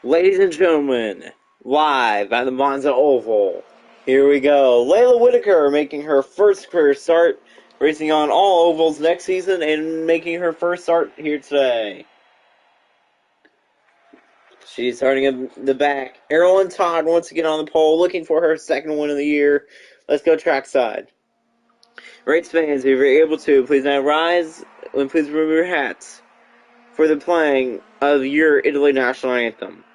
Ladies and gentlemen, live at the MONZA Oval, here we go. Layla Whitaker making her first career start, racing on all ovals next season, and making her first start here today. She's starting in the back. Errol and Todd once again on the pole, looking for her second win of the year. Let's go trackside. Race fans, if you're able to, please now rise and please remove your hats for the playing of your Italy national anthem.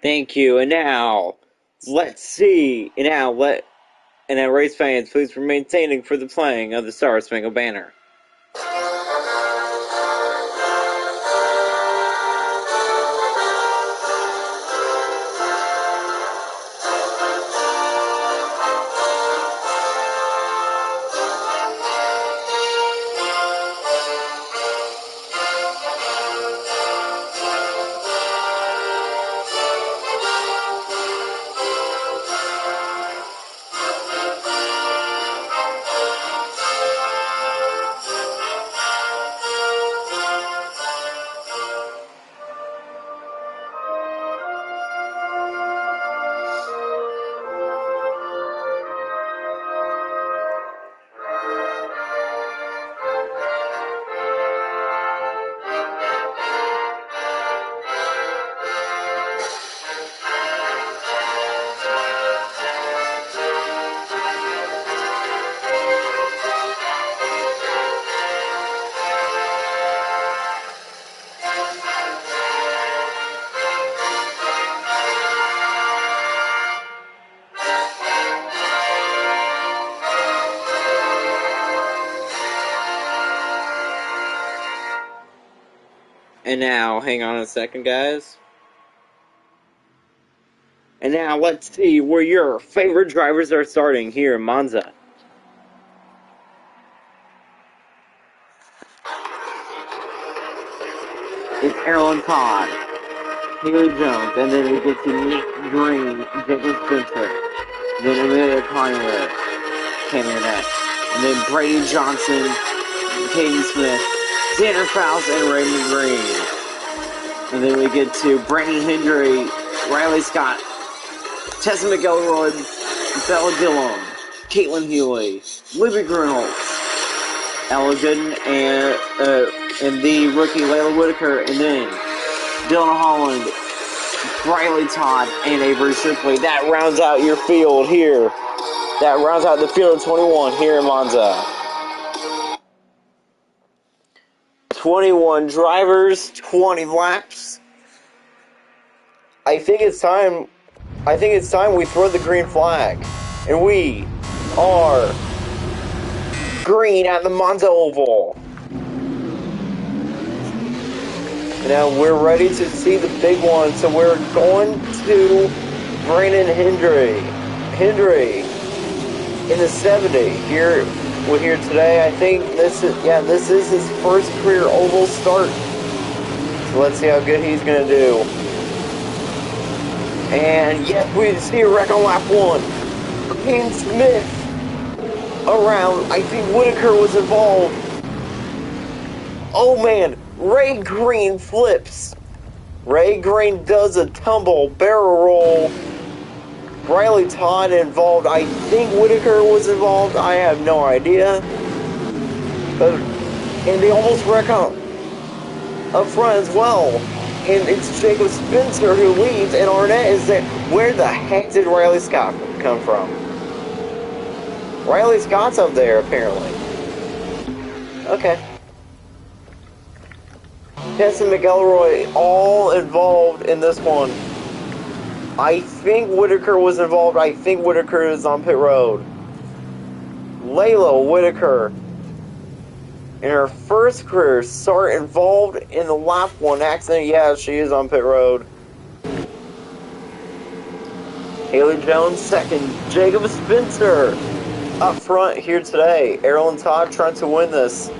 Thank you. And now, let's see. And now, race fans, please remain standing for the playing of the Star Spangled Banner. And now, hang on a second, guys. And now let's see where your favorite drivers are starting here in Monza. It's Erlen Todd, Haley Jones, and then we get to Nick Green, Jacob Spencer, then Amelia Conway, Cameron, and then Brady Johnson, Katie Smith, Tanner Faust, and Raymond Green. And then we get to Brandon Hendry, Riley Scott, Tessa McElroy, Bella Dillon, Caitlin Healy, Libby Greenholz, Ella Gooden, and the rookie Layla Whitaker, and then Dylan Holland, Riley Todd, and Avery Shipley. That rounds out your field here. That rounds out the field of 21 here in Monza. 21 drivers, 20 laps. I think it's time we throw the green flag. And we are green at the Monza Oval. Now we're ready to see the big one, so we're going to Brandon Hendry in the 70 here. We're here today. I think this is his first career oval start. So let's see how good he's gonna do. And yes, we see a wreck on lap 1. Kane Smith around. I think Whitaker was involved. Oh man. Ray Green flips. Ray Green does a tumble, barrel roll. Riley Todd involved. I think Whitaker was involved. I have no idea. And they almost wreck up front as well. And it's Jacob Spencer who leads, and Arnett is there. Where the heck did Riley Scott come from? Riley Scott's up there, apparently. Okay. Tessa McElroy all involved in this one. I think Whitaker was involved. I think Whitaker is on pit road. Layla Whitaker, in her first career start, involved in the lap 1 accident. Yeah, she is on pit road. Haley Jones second. Jacob Spencer up front here today. Erlen Todd trying to win this.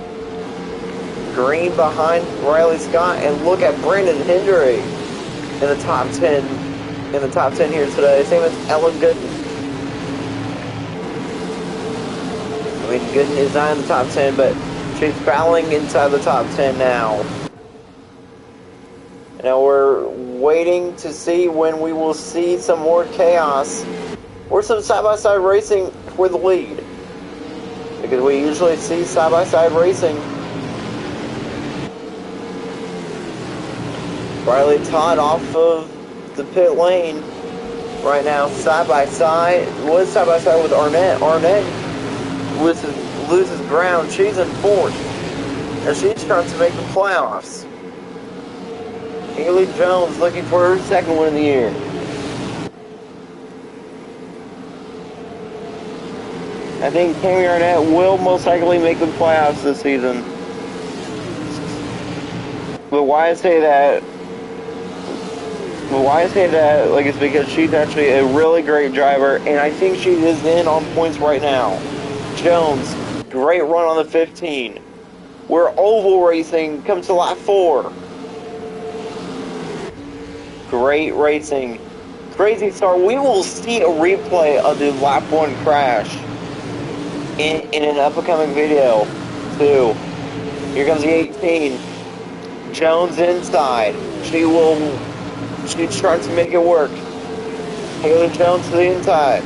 Green behind Riley Scott, and look at Brandon Hendry in the top 10. In the top 10 here today. Same as Ella Gooden. I mean, Gooden is not in the top 10, but she's battling inside the top 10 now. Now we're waiting to see when we will see some more chaos or some side-by-side racing for the lead, because we usually see side-by-side racing. Riley Todd off of the pit lane right now, side-by-side. Was side-by-side with Arnett. Arnett loses ground. She's in 4th, and she's trying to make the playoffs. Haley Jones looking for her second win of the year. I think Tammy Arnett will most likely make the playoffs this season. But why I say that? Like, it's because she's actually a really great driver, and I think she is in on points right now. Jones, great run on the 15. We're oval racing, comes to lap 4. Great racing. Crazy start. We will see a replay of the lap 1 crash in an upcoming video, too. Here comes the 18. Jones inside. She's trying to make it work. Haley Jones to the inside.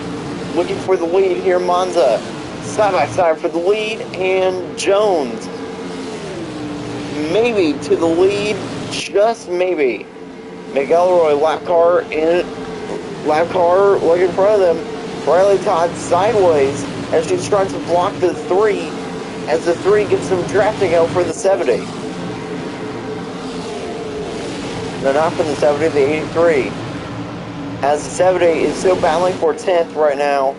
Looking for the lead here, Monza. Side by side for the lead, and Jones maybe to the lead, just maybe. McElroy lap car like in front of them. Riley Todd sideways as she's trying to block the 3 as the 3 gets some drafting help for the 70. No, not for the 70, the 83. As the 70 is still battling for 10th right now.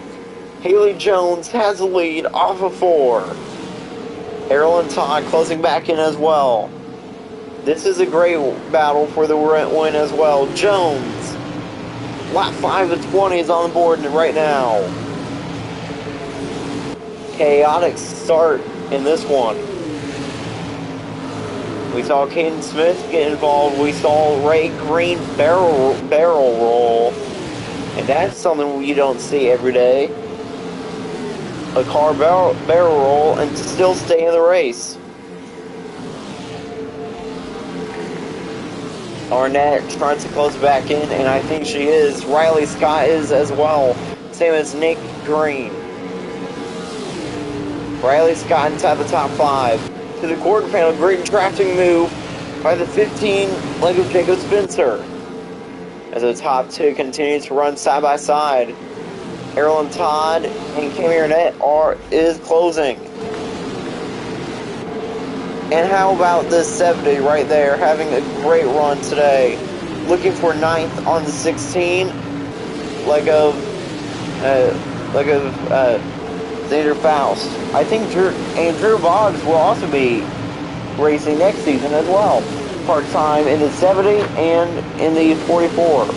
Haley Jones has the lead off of 4. Erlen Todd closing back in as well. This is a great battle for the win as well. Jones, lap 5 of 20 is on the board right now. Chaotic start in this one. We saw Caden Smith get involved. We saw Ray Green barrel roll. And that's something you don't see every day. A car barrel roll and still stay in the race. Arnett trying to close back in, and I think she is. Riley Scott is as well. Same as Nick Green. Riley Scott inside the top 5. To the quarter panel, great drafting move by the 15 leg of Jacob Spencer. As the top 2 continue to run side by side. Errol Todd and Cami Arnett is closing. And how about this 70 right there, having a great run today. Looking for 9th on the 16 leg of Xander Faust. I think Drew Boggs will also be racing next season as well. Part-time in the 70 and in the 44.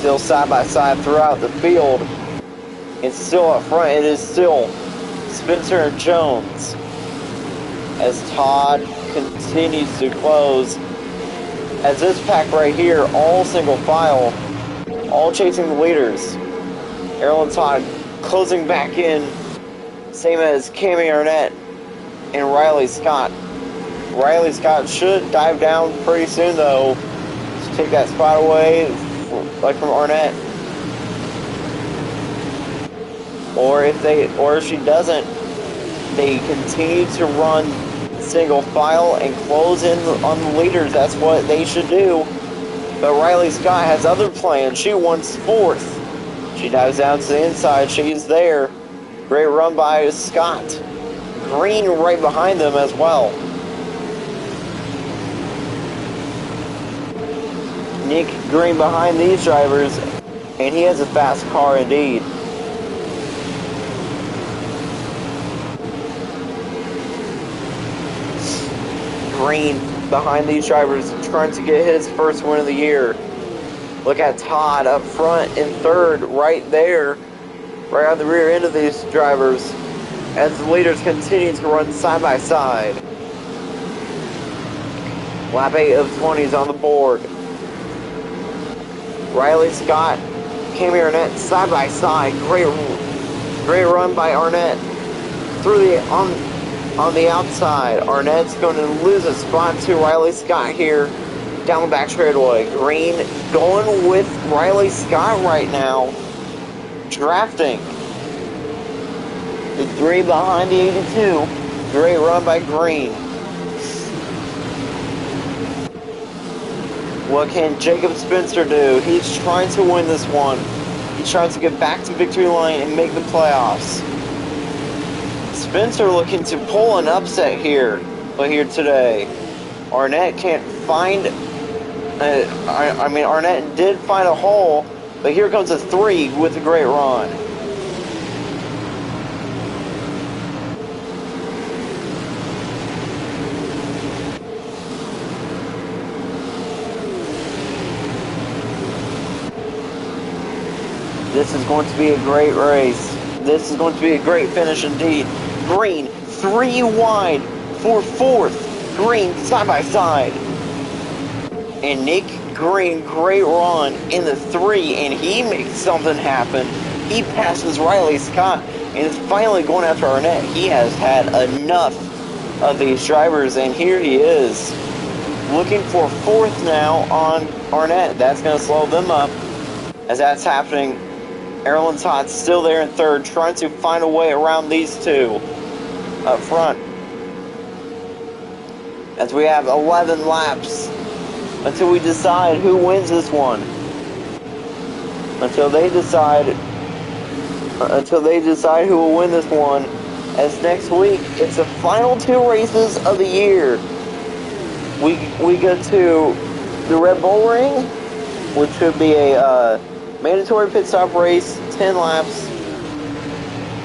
Still side by side throughout the field. It's still up front. It is still Spencer and Jones. As Todd continues to close. As this pack right here, all single file, all chasing the leaders. Errol and Todd closing back in. Same as Cami Arnett and Riley Scott. Riley Scott should dive down pretty soon though to take that spot away, like from Arnett. Or if she doesn't, they continue to run single file and close in on the leaders. That's what they should do. But Riley Scott has other plans. She wants 4th. She dives down to the inside. She's there. Great run by Scott. Green right behind them as well. Nick Green behind these drivers, and he has a fast car indeed. Green behind these drivers, trying to get his first win of the year. Look at Todd up front in 3rd, right there, right on the rear end of these drivers, as the leaders continue to run side by side. Lap 8 of 20 is on the board. Riley Scott, Cami Arnett side by side. Great run by Arnett through on the outside. Arnett's going to lose a spot to Riley Scott here down the back straightaway. Green going with Riley Scott right now, drafting the 3 behind the 82. Great run by Green. What can Jacob Spencer do? He's trying to win this one. He's trying to get back to victory lane and make the playoffs. Spencer looking to pull an upset here today. Arnett can't find... Arnett did find a hole, but here comes a 3 with a great run. This is going to be a great race. This is going to be a great finish indeed. Green, 3 wide for 4th. Green, side by side. And Nick Green, great run in the 3, and he makes something happen. He passes Riley Scott and is finally going after Arnett. He has had enough of these drivers, and here he is. Looking for 4th now on Arnett. That's going to slow them up. As that's happening, Errol and Todd still there in 3rd, trying to find a way around these 2 up front. As we have 11 laps until we decide who wins this one. Until they decide who will win this one. As next week, it's the final 2 races of the year. We go to the Red Bull Ring, which should be a Mandatory pit stop race, 10 laps,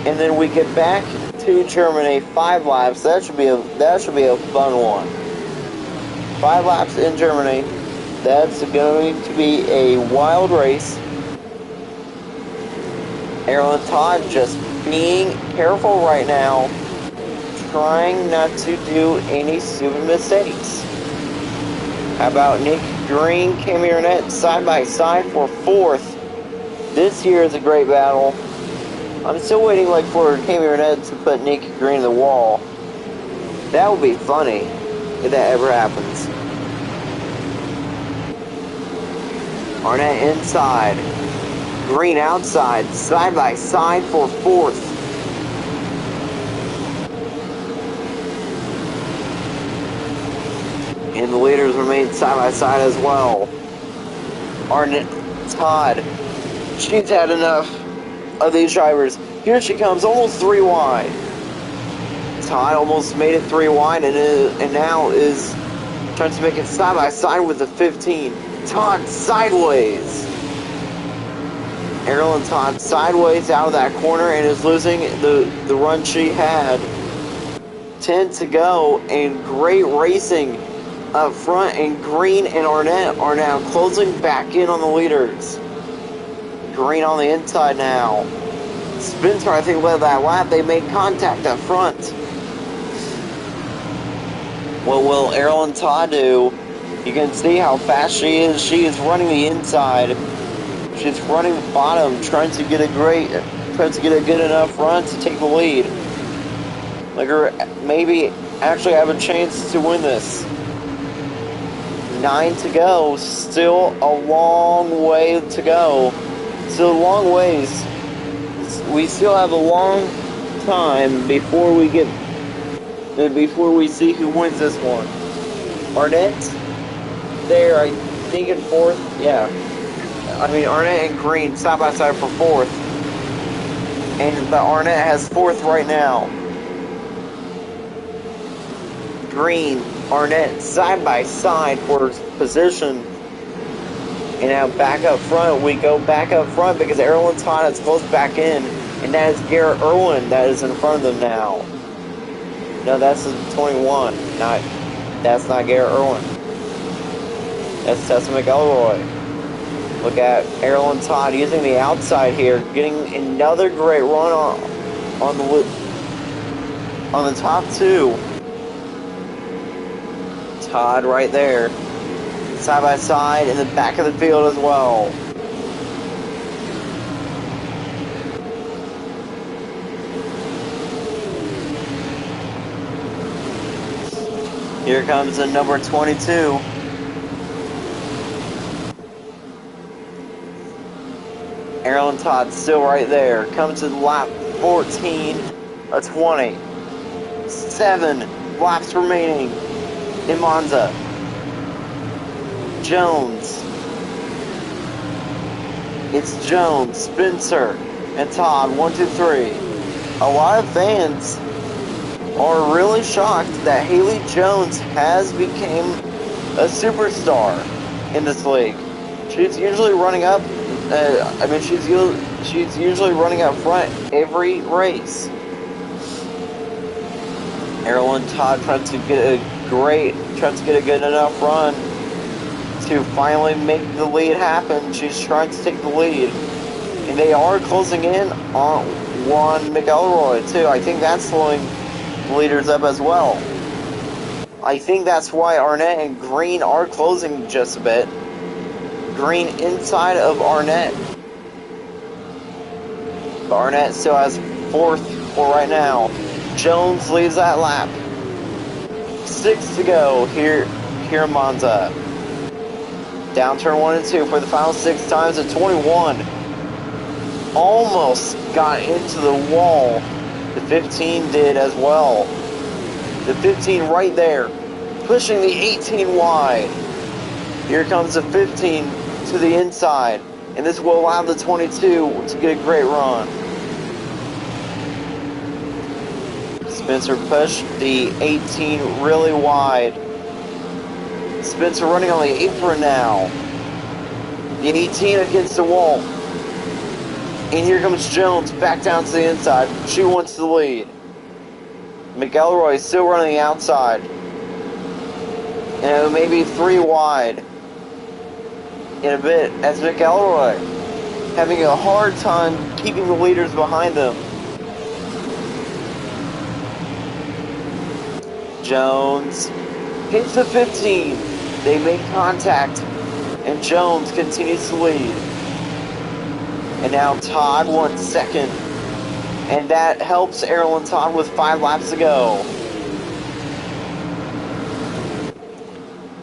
and then we get back to Germany, 5 laps. That should be a fun one. 5 laps in Germany. That's going to be a wild race. Errol and Todd just being careful right now, trying not to do any stupid mistakes. How about Nick Green, Cammy Arnett side by side for 4th? This here is a great battle. I'm still waiting for Cammy Arnett to put Nick Green in the wall. That would be funny if that ever happens. Arnett inside. Green outside. Side by side for 4th. And the leaders remain side by side as well. Arnett, Todd. She's had enough of these drivers. Here she comes, almost 3 wide. Todd almost made it 3 wide and now is trying to make it side by side with the 15. Todd sideways. Errol and Todd sideways out of that corner and is losing the run she had. 10 to go and great racing up front, and Green and Arnett are now closing back in on the leaders. Green on the inside now. Spencer, I think, led that lap. They made contact up front. What will Errol and Todd do? You can see how fast she is. She is running the inside. She's running the bottom, trying to get a good enough run to take the lead. Her maybe actually have a chance to win this. 9 to go. Still a long way to go. Still a long ways. We still have a long time before we see who wins this one. Arnett there, I think, in 4th. Yeah. Arnett and Green side by side for 4th. But Arnett has 4th right now. Green, Arnett side by side for position. And now back up front. We go back up front because Errol and Todd has closed back in. And that is Garrett Irwin that is in front of them now. No, that's the 21. That's not Garrett Irwin. That's Tessa McElroy. Look at Errol and Todd using the outside here, getting another great run on the top 2. Todd right there, side by side in the back of the field as well. Here comes the number 22. Errol and Todd still right there. Coming to lap 14, a 20. 7 laps remaining in Monza. Jones. It's Jones, Spencer, and Todd. 1, 2, 3. A lot of fans are really shocked that Haley Jones has become a superstar in this league. She's usually running up. She's usually running up front every race. Errol and Todd trying to get a good enough run to finally make the lead happen. She's trying to take the lead, and they are closing in on Juan McElroy too. I think that's slowing the leaders up as well. I think that's why Arnett and Green are closing just a bit. Green inside of Arnett. But Arnett still has 4th for right now. Jones leads that lap. 6 to go here in Monza. Down turn 1 and 2 for the final 6 times at 21. Almost got into the wall. The 15 did as well. The 15 right there, pushing the 18 wide. Here comes the 15 to the inside, and this will allow the 22 to get a great run. Spencer pushed the 18 really wide. Spencer running on the apron now. The 18 against the wall. And here comes Jones back down to the inside. She wants the lead. McElroy is still running the outside. And maybe 3 wide in a bit as McElroy having a hard time keeping the leaders behind them. Jones hits the 15. They make contact, and Jones continues to lead. And now Todd wants second, and that helps Errol and Todd with 5 laps to go.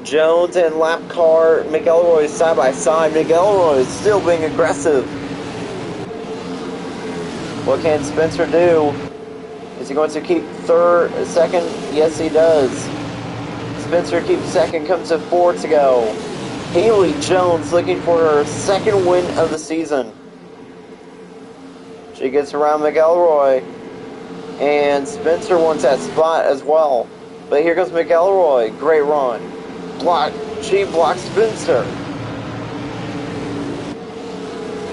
Jones and lap car McElroy side by side. McElroy is still being aggressive. What can Spencer do? Is he going to keep second? Yes, he does. Spencer keeps second, comes to 4 to go. Haley Jones looking for her second win of the season. She gets around McElroy, and Spencer wants that spot as well. But here comes McElroy. Great run. She blocks Spencer.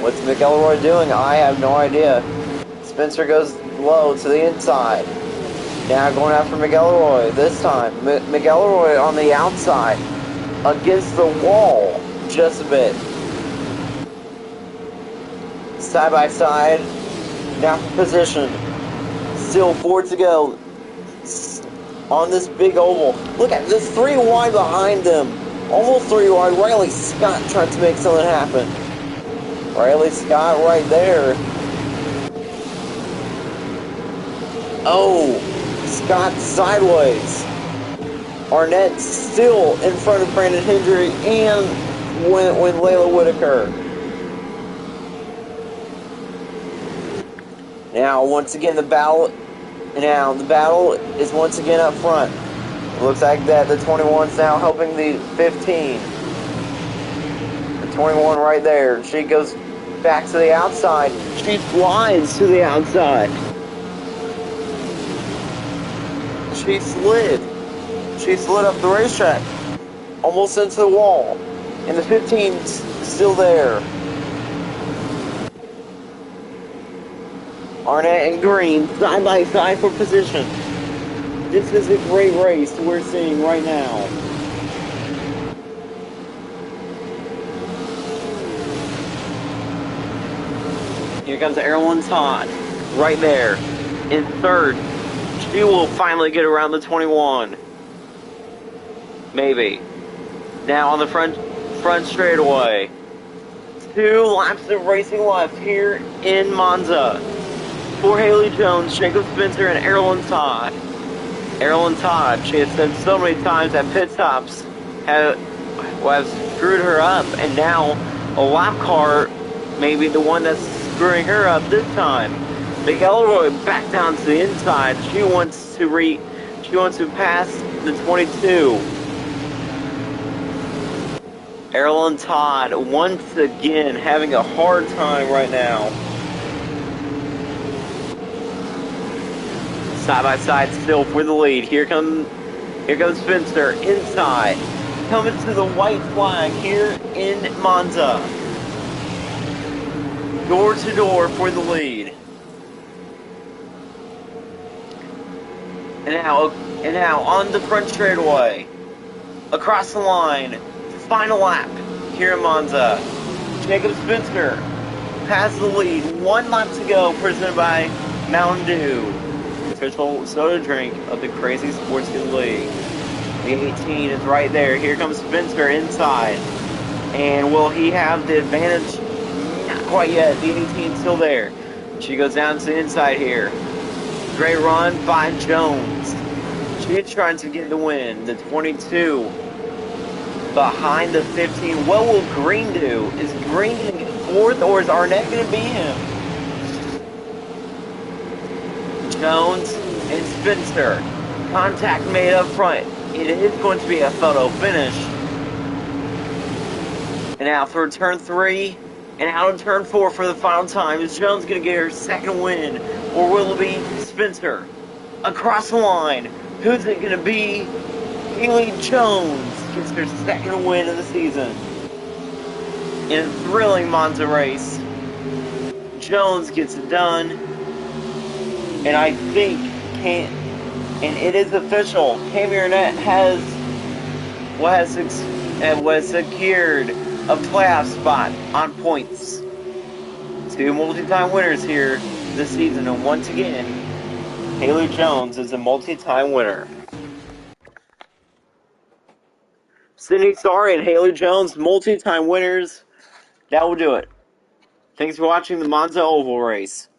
What's McElroy doing? I have no idea. Spencer goes low to the inside. Now going after McElroy. This time, McElroy on the outside against the wall just a bit. Side by side. Now position. Still 4 to go. On this big oval. Look at this, 3 wide behind them. Almost 3 wide. Riley Scott trying to make something happen. Riley Scott right there. Oh, Scott sideways. Arnett still in front of Brandon Hendry and when Layla Whitaker. Now once again the battle. Now, the battle is once again up front. It looks like that the 21's now helping the 15. The 21 right there. She goes back to the outside. She flies to the outside. She slid. She slid up the racetrack. Almost into the wall. And the 15's still there. Arnett and Green side by side for position. This is a great race we're seeing right now. Here comes Errol Todd right there in third. She will finally get around the 21. Maybe. Now on the front straightaway. 2 laps of racing left here in Monza. For Haley Jones, Jacob Spencer, and Errol Todd. Errol Todd, she has said so many times that pit stops have screwed her up, and now a lap car may be the one that's screwing her up this time. McElroy back down to the inside. She wants to pass the 22. Errol Todd once again having a hard time right now. Side by side still for the lead. Here comes Spencer inside. Coming to the white flag here in Monza. Door to door for the lead. And now on the front straightaway. Across the line. Final lap here in Monza. Jacob Spencer has the lead. 1 lap to go, presented by Mountain Dew. Official soda drink of the Crazy Sportsman League. The 18 is right there. Here comes Spencer inside. And will he have the advantage? Not quite yet. The 18 still there. She goes down to the inside here. Great run by Jones. She's trying to get the win. The 22 behind the 15. What will Green do? Is Green going to get 4th, or is Arnett going to beat him? Jones and Spencer. Contact made up front. It is going to be a photo finish. And now for turn 3 and out of turn 4 for the final time. Is Jones going to get her second win, or will it be Spencer? Across the line. Who's it going to be? Haley Jones gets her second win of the season in a thrilling Monza race. Jones gets it done, and I think and it is official. Cam Arnett was secured a playoff spot on points. 2 multi-time winners here this season, and once again, Haley Jones is a multi-time winner. Sydney Starr and Haley Jones, multi-time winners. That will do it. Thanks for watching the Monza Oval Race.